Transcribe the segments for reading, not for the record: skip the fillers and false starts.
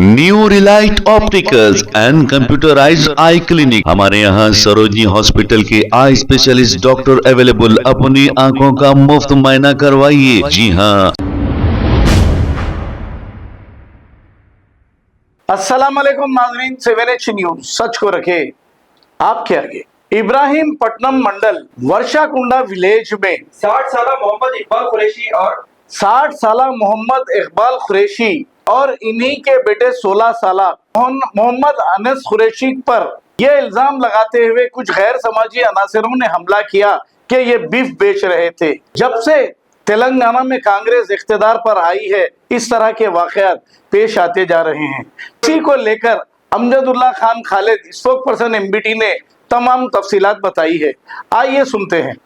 New relight opticals and computerised eye clinic. हमारे यहाँ Sarojini hospital के आई स्पेशलिस्ट डॉक्टर अवेलेबल। अपनी आंखों का मुफ्त मुआयना करवाइए। जी हाँ। अस्सलाम वालेकुम नाज़रीन, 7H न्यूज सच को रखे आपके आगे। इब्राहिम पट्टनम मंडल वर्षाकुंडा विलेज में 60 साल मोहम्मद इकबाल कुरैशी और 60 साल मोहम्मद इकबाल कुरैशी और इन्हीं के बेटे 16 साल मोहम्मद अनस कुरैशी पर यह इल्जाम लगाते हुए कुछ गैर समाजी अनासरों ने हमला किया कि ये बीफ बेच रहे थे। जब से तेलंगाना में कांग्रेस इख्तिदार पर आई है, इस तरह के वाकयात पेश आते जा रहे हैं। इसी को लेकर अमजदुल्ला खान खालिद, स्पोक्सपर्सन एमबीटी ने तमाम तफसीलात बताई है। आइए सुनते हैं।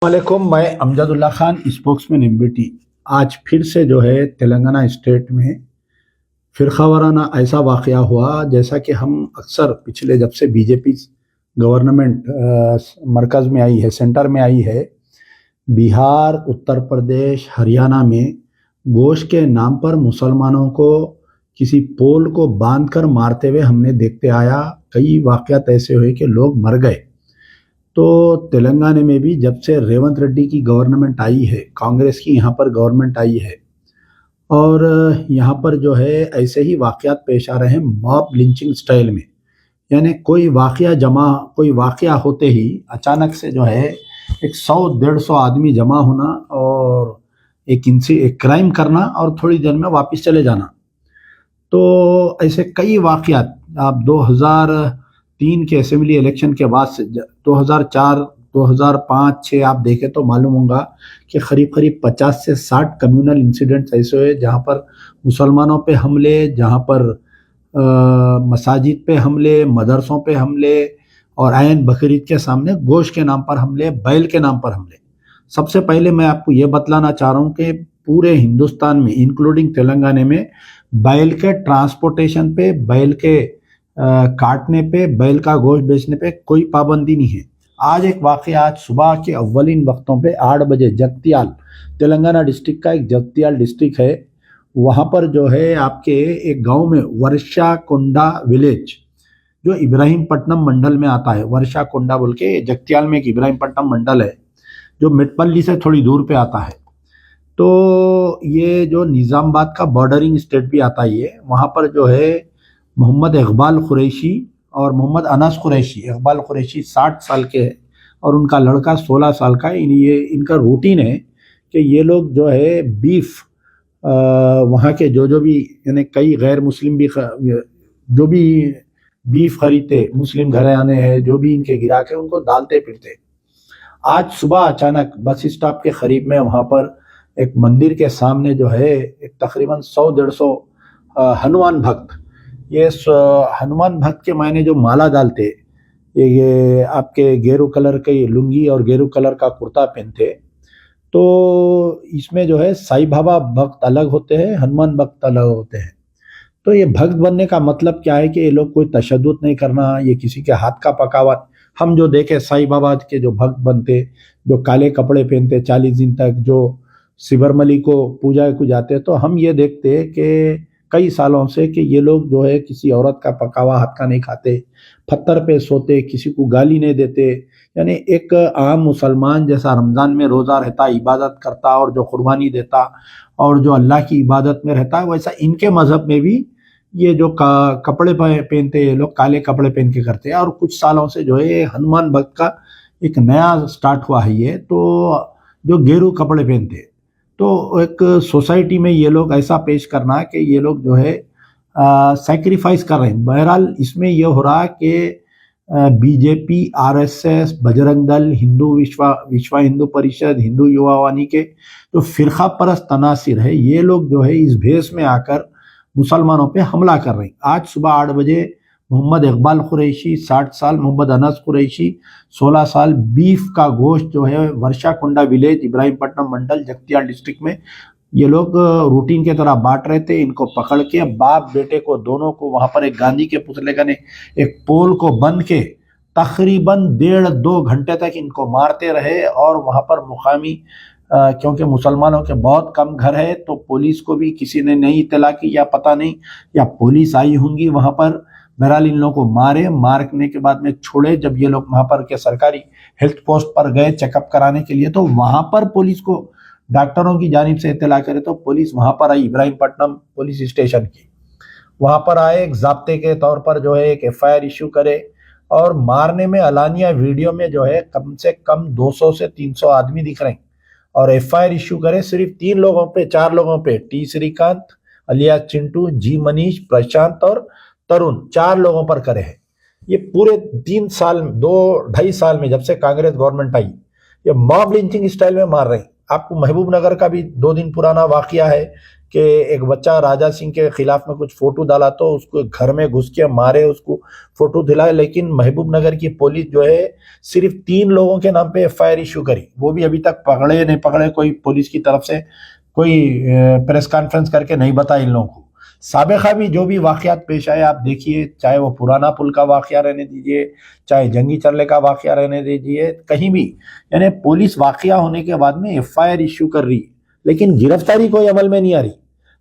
वालेकुम, मैं अमजदुल्ला खान, स्पोक्समैन एमबीटी। आज फिर से जो है तेलंगाना स्टेट में फिरका वाराना ऐसा वाक़या हुआ जैसा कि हम अक्सर पिछले जब से बीजेपी गवर्नमेंट मरकज़ में आई है, सेंटर में आई है, बिहार, उत्तर प्रदेश, हरियाणा में गोश्त के नाम पर मुसलमानों को किसी पोल को बांधकर मारते हुए हमने देखते आया। कई वाक़यात ऐसे हुए कि लोग मर गए। तो तेलंगाना में भी जब से रेवंत रेड्डी की गवर्नमेंट आई है, कांग्रेस की यहाँ पर गवर्नमेंट आई है, और यहाँ पर जो है ऐसे ही वाक़यात पेश आ रहे हैं मॉब लिंचिंग स्टाइल में। यानी कोई वाक़या होते ही अचानक से जो है एक 100-150 आदमी जमा होना और एक क्राइम करना और थोड़ी देर में वापस चले जाना। तो ऐसे कई वाक़यात आप 2003 के असेंबली इलेक्शन के बाद से 2004, 2005, 2006 आप देखें तो मालूम होगा कि करीब 50 से 60 कम्युनल इंसिडेंट्स ऐसे हुए जहाँ पर मुसलमानों पे हमले, जहाँ पर मसाजिद पे हमले, मदरसों पे हमले और आयन बकरीद के सामने गोश्त के नाम पर हमले, बैल के नाम पर हमले। सबसे पहले मैं आपको ये बतलाना चाह रहा हूँ कि पूरे हिंदुस्तान में इंक्लूडिंग तेलंगाना में बैल के ट्रांसपोर्टेशन पे, बैल के काटने पे, बैल का गोश्त बेचने पे कोई पाबंदी नहीं है। आज एक वाक़या, आज सुबह के अव्वलीन वक्तों पे 8 बजे जगतियाल, तेलंगाना डिस्ट्रिक्ट का एक जगतियाल डिस्ट्रिक्ट है, वहाँ पर जो है आपके एक गांव में वर्षाकोंडा विलेज जो इब्राहिमपट्टनम मंडल में आता है, वर्षाकोंडा बोल के जगतियाल में एक इब्राहिमपट्टनम मंडल है जो मिटपल्ली से थोड़ी दूर पे आता है। तो ये जो निज़ामाबाद का बॉर्डरिंग स्टेट भी आता है, ये वहाँ पर जो है मोहम्मद इकबाल कुरैशी और मोहम्मद अनस कुरैशी। इकबाल कुरैशी 60 साल के हैं और उनका लड़का 16 साल का है। इनका रूटीन है कि ये लोग जो है बीफ, वहाँ के जो भी यानी कई गैर मुस्लिम भी जो भी बीफ खरीदते, मुस्लिम घराने हैं, जो भी इनके गिराक है, उनको डालते फिरते। आज सुबह अचानक बस स्टॉप के करीब में वहाँ पर एक मंदिर के सामने जो है एक तकरीबन 100-150 हनुमान भक्त, ये हनुमान भक्त के मायने जो माला डालते, ये आपके गेरू कलर की लुंगी और गेरू कलर का कुर्ता पहनते। तो इसमें जो है साईं बाबा भक्त अलग होते हैं, हनुमान भक्त अलग होते हैं। तो ये भक्त बनने का मतलब क्या है कि ये लोग कोई तशद्दुद नहीं करना, ये किसी के हाथ का पकावा। हम जो देखे साईं बाबा के जो भक्त बनते, जो काले कपड़े पहनते 40 दिन तक, जो सिबरमली को पूजा को जाते, तो हम ये देखते कि कई सालों से कि ये लोग जो है किसी औरत का पकावा हाथ का नहीं खाते, पत्थर पे सोते, किसी को गाली नहीं देते। यानी एक आम मुसलमान जैसा रमज़ान में रोज़ा रहता, इबादत करता और जो कुर्बानी देता और जो अल्लाह की इबादत में रहता है, वैसा इनके मज़हब में भी ये जो कपड़े पहनते हैं, लोग काले कपड़े पहन के करते हैं। और कुछ सालों से जो है हनुमान भक्त का एक नया स्टार्ट हुआ है ये, तो जो गेरू कपड़े पहनते हैं। तो एक सोसाइटी में ये लोग ऐसा पेश करना है कि ये लोग जो है सैक्रिफाइस कर रहे हैं। बहरहाल इसमें ये हो रहा है कि बीजेपी, आरएसएस, बजरंग दल, विश्व हिंदू परिषद, हिंदू युवा वानी के जो फिरका परस्त तनासिर है, ये लोग जो है इस भेष में आकर मुसलमानों पे हमला कर रहे हैं। आज सुबह 8 बजे मोहम्मद इकबाल कुरैशी 60 साल, मोहम्मद अनस कुरैशी 16 साल, बीफ का गोश्त जो है वर्षाकोंडा विलेज, इब्राहिमपट्टनम मंडल, जगतियाल डिस्ट्रिक्ट में ये लोग रूटीन के तरह बांट रहे थे। इनको पकड़ के बाप बेटे को दोनों को वहाँ पर एक गांधी के पुतले का ने एक पोल को बंद के तकरीबन 1.5-2 घंटे तक इनको मारते रहे। और वहाँ पर मुकामी क्योंकि मुसलमानों के बहुत कम घर है, तो पुलिस को भी किसी ने नहीं इत्तला की, या पता नहीं या पुलिस आई होंगी वहाँ पर। बहरहाल इन लोगों को मारने के बाद में छोड़े। जब ये लोग वहाँ पर के सरकारी हेल्थ पोस्ट पर गए चेकअप कराने के लिए, तो वहाँ पर पुलिस को डॉक्टरों की जानिब से इत्तला करे, तो पुलिस वहाँ पर आई, इब्राहिमपट्टनम पुलिस स्टेशन की वहाँ पर आए, एक ज़ाब्ते के तौर पर जो है एक FIR इशू करे। और मारने में अलानिया वीडियो में जो है कम से कम 200 से 300 आदमी दिख रहे हैं। और FIR इशू करे सिर्फ 3 लोगों पे, 4 लोगों पे, टी श्रीकांत अलियास चिंटू, जी मनीष, प्रशांत और तरुण, 4 लोगों पर करे हैं। ये पूरे 3 साल, 2-2.5 साल में जब से कांग्रेस गवर्नमेंट आई, ये मॉब लिंचिंग स्टाइल में मार रहे हैं। आपको महबूब नगर का भी 2 दिन पुराना वाकया है कि एक बच्चा राजा सिंह के खिलाफ में कुछ फोटो डाला तो उसको घर में घुस के मारे, उसको फोटो दिलाए। लेकिन महबूब नगर की पुलिस जो है सिर्फ 3 लोगों के नाम पे FIR इशू करी, वो भी अभी तक पकड़े नहीं पकड़े, कोई पुलिस की तरफ से कोई प्रेस कॉन्फ्रेंस करके नहीं बताया इन लोगों को। साबिका भी जो भी वाकयात पेश आए आप देखिए, चाहे वो पुराना पुल का वाकया रहने दीजिए, चाहे जंगी चरले का वाकया रहने दीजिए, कहीं भी यानी पुलिस वाकया होने के बाद में एफआईआर इश्यू कर रही है, लेकिन गिरफ्तारी कोई अमल में नहीं आ रही।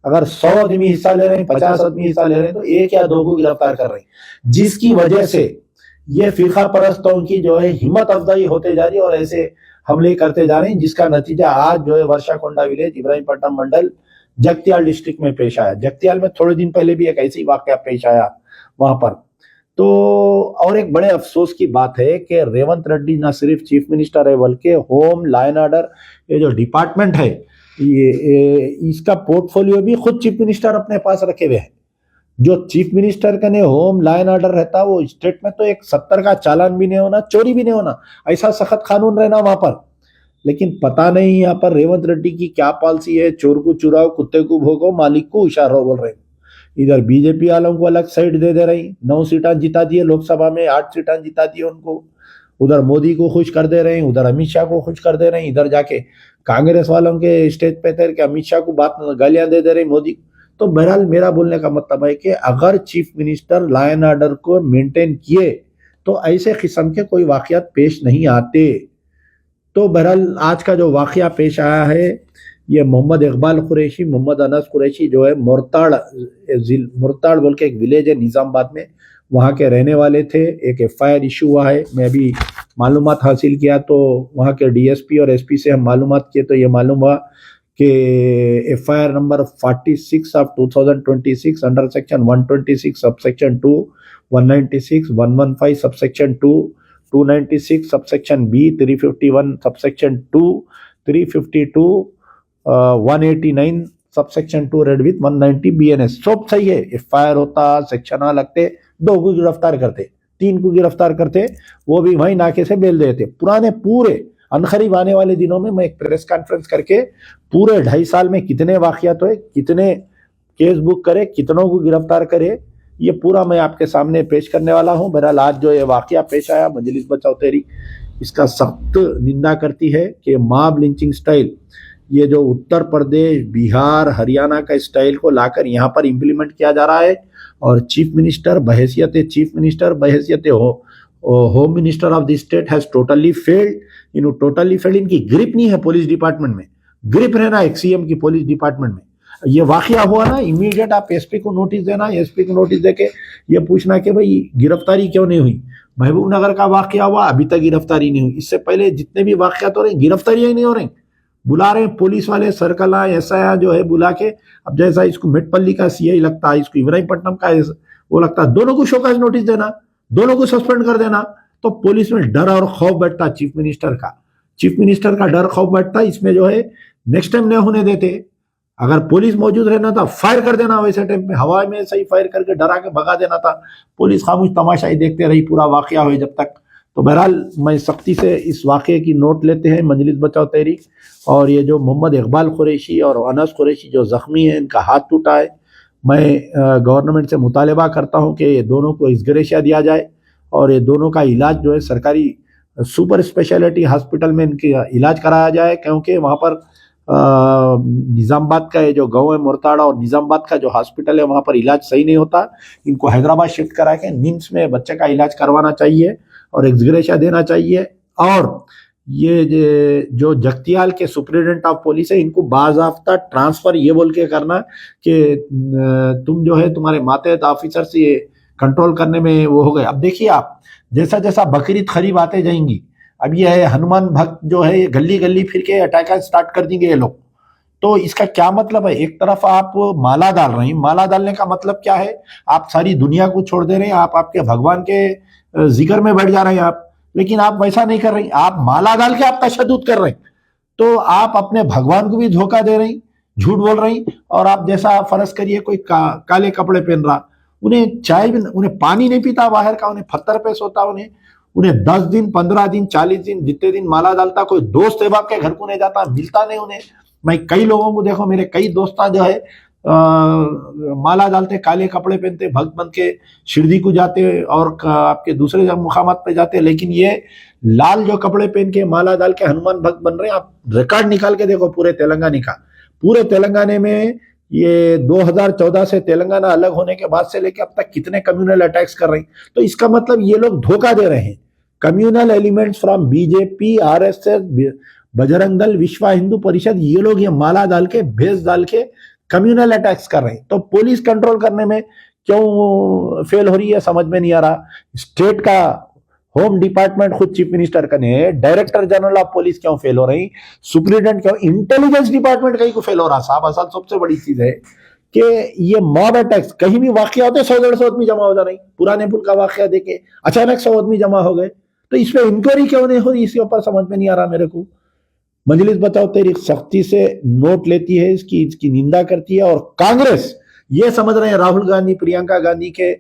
अगर 100 आदमी हिस्सा ले रहे हैं, 50 आदमी हिस्सा ले रहे हैं, तो एक या दो को गिरफ्तार कर रहे हैं, जिसकी वजह से ये फिरका परस्तों की जो है हिम्मत अफजाई होते जा रही है और ऐसे हमले करते जा रहे हैं, जिसका नतीजा आज जो है वर्षाकोंडा विलेज, इब्राहिमपट्टनम मंडल, जगतियाल डिस्ट्रिक्ट में पेश आया। जगतियाल में थोड़े दिन पहले भी एक ऐसी वाकया पेश आया वहां पर। तो और एक बड़े अफसोस की बात है कि रेवंत रेड्डी ना सिर्फ चीफ मिनिस्टर है बल्कि होम लॉ एंड ऑर्डर ये जो डिपार्टमेंट है ये इसका पोर्टफोलियो भी खुद चीफ मिनिस्टर अपने पास रखे हुए हैं। जो चीफ मिनिस्टर का ने होम लॉ एंड ऑर्डर रहता वो स्टेट में तो एक 70 का चालान भी नहीं होना, चोरी भी नहीं होना, ऐसा सख्त कानून रहना वहां पर। लेकिन पता नहीं यहाँ पर रेवंत रेड्डी की क्या पॉलिसी है, चोर को चुराओ, कुत्ते को भोगो, मालिक को इशारा बोल रहे हैं। इधर बीजेपी वालों को अलग साइड दे रही, 9 सीटें जिता दिए लोकसभा में, 8 सीटें जिता दी उनको, उधर मोदी को खुश कर दे रहे हैं, उधर अमित शाह को खुश कर दे रहे हैं, इधर जाके कांग्रेस वालों के स्टेज पे तैर के अमित शाह को बात गालियां दे रहे हैं मोदी। तो बहरहाल मेरा बोलने का मतलब है कि अगर chief minister law and order को मेंटेन किए तो ऐसे किस्म के कोई वाकयात पेश नहीं आते। तो बहरहाल आज का जो वाकया पेश आया है ये मोहम्मद इकबाल कुरैशी, मोहम्मद अनस कुरैशी जो है मुरताड़ बोल के एक विलेज है निजामाबाद में, वहाँ के रहने वाले थे। एक एफआईआर इशू हुआ है, मैं अभी मालूमात हासिल किया तो वहाँ के डीएसपी और एसपी से हम मालूमात किए तो ये मालूम हुआ कि FIR number 46 of 2026 under section 126 subsection 2, 196, 115 subsection 2, 296 subsection B, 351 subsection 2, 352, 189 subsection 2 read with 190 BNS सब सही है। एफआईआर होता, सेक्शन आ लगते, 2 को गिरफ्तार करते, 3 को गिरफ्तार करते, वो भी वहीं नाके से बेल देते। पुराने पूरे अनखरीब आने वाले दिनों में मैं एक प्रेस कॉन्फ्रेंस करके पूरे 2.5 साल में कितने वाकयात हुए, कितने केस बुक करे, कितनों को गिरफ्तार करे, ये पूरा मैं आपके सामने पेश करने वाला हूं। बहरहाल आज जो ये वाकया पेश आया, मजलिस बचाओ तहरीक इसका सख्त निंदा करती है कि मॉब लिंचिंग स्टाइल ये जो उत्तर प्रदेश, बिहार, हरियाणा का स्टाइल को लाकर यहाँ पर इम्प्लीमेंट किया जा रहा है और चीफ मिनिस्टर बहैसियत चीफ मिनिस्टर, बहैसियत home minister of the state has totally failed. Totally failed, इनकी ग्रिप नहीं है पुलिस डिपार्टमेंट में, ग्रिप रहना एक सीएम की पुलिस डिपार्टमेंट में। ये वाकया हुआ ना, इमीडिएट आप एसपी को नोटिस देना, एसपी को नोटिस देके ये पूछना कि भाई गिरफ्तारी क्यों नहीं हुई। महबूब नगर का वाकया हुआ, अभी तक गिरफ्तारी नहीं हुई। इससे पहले जितने भी वाकयात हो रहे हैं गिरफ्तारियां ही नहीं हो रही, बुला रहे हैं पुलिस वाले, सर्कल एसआई जो है बुला के। अब जैसा इसको मेटपल्ली का सीआई लगता है, इसको इब्राहिमपट्टनम का वो लगता है, दोनों को शोकाज नोटिस देना, दोनों को सस्पेंड कर देना। तो पुलिस में डर और खौफ बैठता चीफ मिनिस्टर का डर खौफ बैठता। इसमें जो है नेक्स्ट टाइम नहीं होने देते। अगर पुलिस मौजूद रहना था फायर कर देना, वैसे टाइम पे हवा में सही फायर करके डरा के भगा देना था। पुलिस खामोश तमाशा ही देखते रही पूरा वाकया हुए जब तक। तो बहरहाल मैं सख्ती से इस वाकये की नोट लेते हैं मजलिस बचाओ तहरीक। और ये जो मोहम्मद इकबाल कुरैशी और अनस कुरैशी जो जख्मी है, इनका हाथ टूटा है, मैं गवर्नमेंट से मुतालबा करता हूँ कि ये दोनों को एक्सग्रेशिया दिया जाए और ये दोनों का इलाज जो है सरकारी सुपर स्पेशलिटी हॉस्पिटल में इनका इलाज कराया जाए। क्योंकि वहाँ पर निज़ामाबाद का ये जो गाँव है मुरताड़ा और निज़ामाबाद का जो हॉस्पिटल है वहाँ पर इलाज सही नहीं होता। इनको हैदराबाद शिफ्ट करा के निम्स में बच्चे का इलाज करवाना चाहिए और एक्सग्रेशिया देना चाहिए। और ये जो जगतियाल के सुप्रिटेंडेंट ऑफ पुलिस है, इनको बाज़ाब्ता ट्रांसफर ये बोल के करना कि तुम जो है तुम्हारे मातहत ऑफिसर से ये कंट्रोल करने में वो हो गए। अब देखिए आप, जैसा जैसा बकरीद करीब आते जाएंगी, अब ये है हनुमान भक्त जो है ये गली गली फिर के अटैक स्टार्ट कर देंगे ये लोग। तो इसका क्या मतलब है, एक तरफ आप माला डाल रहे हैं, माला डालने का मतलब क्या है, आप सारी दुनिया को छोड़ दे रहे हैं, आप आपके भगवान के जिक्र में बैठ जा रहे हैं आप। लेकिन आप वैसा नहीं कर रहे, आप माला डाल के आप तशद्दुद कर रहे हैं। तो आप अपने भगवान को भी धोखा दे रही, झूठ बोल रही। और आप जैसा फर्ज करिए कोई काले कपड़े पहन रहा, उन्हें चाय भी, उन्हें पानी नहीं पीता बाहर का, उन्हें पत्थर पे सोता, उन्हें 10 दिन 15 दिन 40 दिन जितने दिन माला डालता, कोई दोस्त अहबाब के घर को नहीं जाता, मिलता नहीं उन्हें। मैं कई लोगों को देखो, मेरे कई दोस्त जो है माला डालते, काले कपड़े पहनते, भक्त बन के शिरडी को जाते और आपके दूसरे मुकामात पे जाते। लेकिन ये लाल जो कपड़े पहन के माला डाल के हनुमान भक्त बन रहे हैं। आप रिकॉर्ड निकाल के देखो पूरे तेलंगाना का, पूरे तेलंगाना में ये 2014 से तेलंगाना अलग होने के बाद से लेकर अब तक कितने कम्युनल अटैक्स कर रहे हैं। तो इसका मतलब ये लोग धोखा दे रहे हैं। Communal elements from BJP, RSS, Bajrang Dal, विश्व हिंदू परिषद, ये लोग ये माला डाल के, भेस डाल के कम्युनल अटैक्स कर रहे हैं। तो पुलिस कंट्रोल करने में क्यों फेल हो रही है, समझ में नहीं आ रहा। स्टेट का होम डिपार्टमेंट खुद चीफ मिनिस्टर का नहीं है, डायरेक्टर जनरल ऑफ पुलिस क्यों फेल हो रही, सुप्रिटेंडेंट क्यों, इंटेलिजेंस डिपार्टमेंट कहीं को फेल हो रहा। साहब असल सबसे बड़ी चीज है कि ये मॉब अटैक्स कहीं भी वाकया होते 100-150 आदमी जमा हो जा रही। पुराने पुल का वाकया देखे, अचानक 100 आदमी जमा हो गए, तो इस पे इंक्वायरी क्यों नहीं हो रही, इसके ऊपर समझ में नहीं आ रहा मेरे को। मजलिस बचाओ तहरीक सख्ती से नोट लेती है, इसकी निंदा करती है। और कांग्रेस ये समझ रहे हैं राहुल गांधी, प्रियंका गांधी के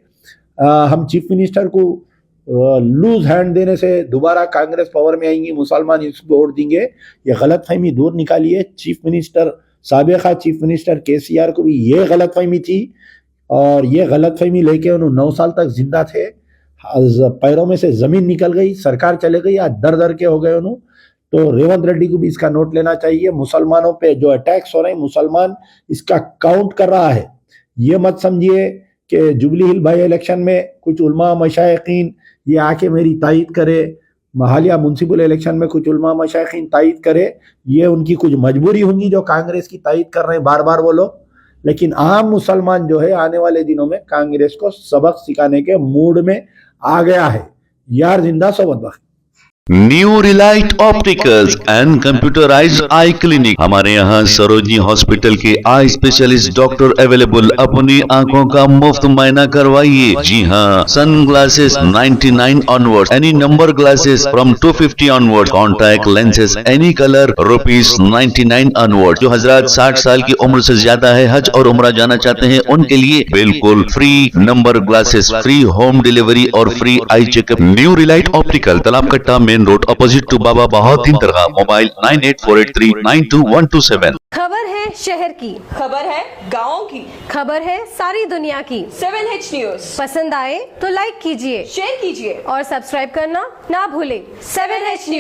हम चीफ मिनिस्टर को लूज हैंड देने से दोबारा कांग्रेस पावर में आएंगी, मुसलमान इसको वोट देंगे। ये गलतफहमी दूर निकालिए। चीफ मिनिस्टर, साबिका चीफ मिनिस्टर केसीआर को भी ये गलतफहमी थी, और ये गलतफहमी लेके उन्होंने 9 साल तक जिंदा थे। पैरों में से जमीन निकल गई, सरकार चले गई, आज दर दर के हो गए उन्होंने। तो रेवंत रेड्डी को भी इसका नोट लेना चाहिए। मुसलमानों पे जो अटैक्स हो रहे हैं, मुसलमान इसका काउंट कर रहा है। ये मत समझिए कि जुबली हिल बाई इलेक्शन में कुछ उलमा मशाइखीन ये आके मेरी तायद करे, हालिया म्युनिसिपल इलेक्शन में कुछ उलमा मशाइखीन तायद करे, ये उनकी कुछ मजबूरी होंगी जो कांग्रेस की तायद कर रहे हैं बार बार वो लोग। लेकिन आम मुसलमान जो है आने वाले दिनों में कांग्रेस को सबक सिखाने के मूड में आ गया है। यार जिंदा सोबत बख्त। New relight opticals and computerised eye clinic. हमारे यहाँ सरोजनी हॉस्पिटल के आई स्पेशलिस्ट डॉक्टर अवेलेबल। अपनी आंखों का मुफ्त मायना करवाइए। जी हाँ, sunglasses 99 onward, any number glasses from 250 onward, contact lenses any colour ₹99 onward. जो हजरात 60 साल की उम्र से ज्यादा है, हज और उम्रा जाना चाहते हैं, उनके लिए बिल्कुल free number glasses, free home delivery और free eye checkup. New relight optical, Talab Katta, main road, opposite to Baba Bahauddin दरगाह। मोबाइल 9848392127। खबर है शहर की, खबर है गाँव की, खबर है सारी दुनिया की। 7H न्यूज पसंद आए तो लाइक कीजिए, शेयर कीजिए और सब्सक्राइब करना ना भूलें। 7H news.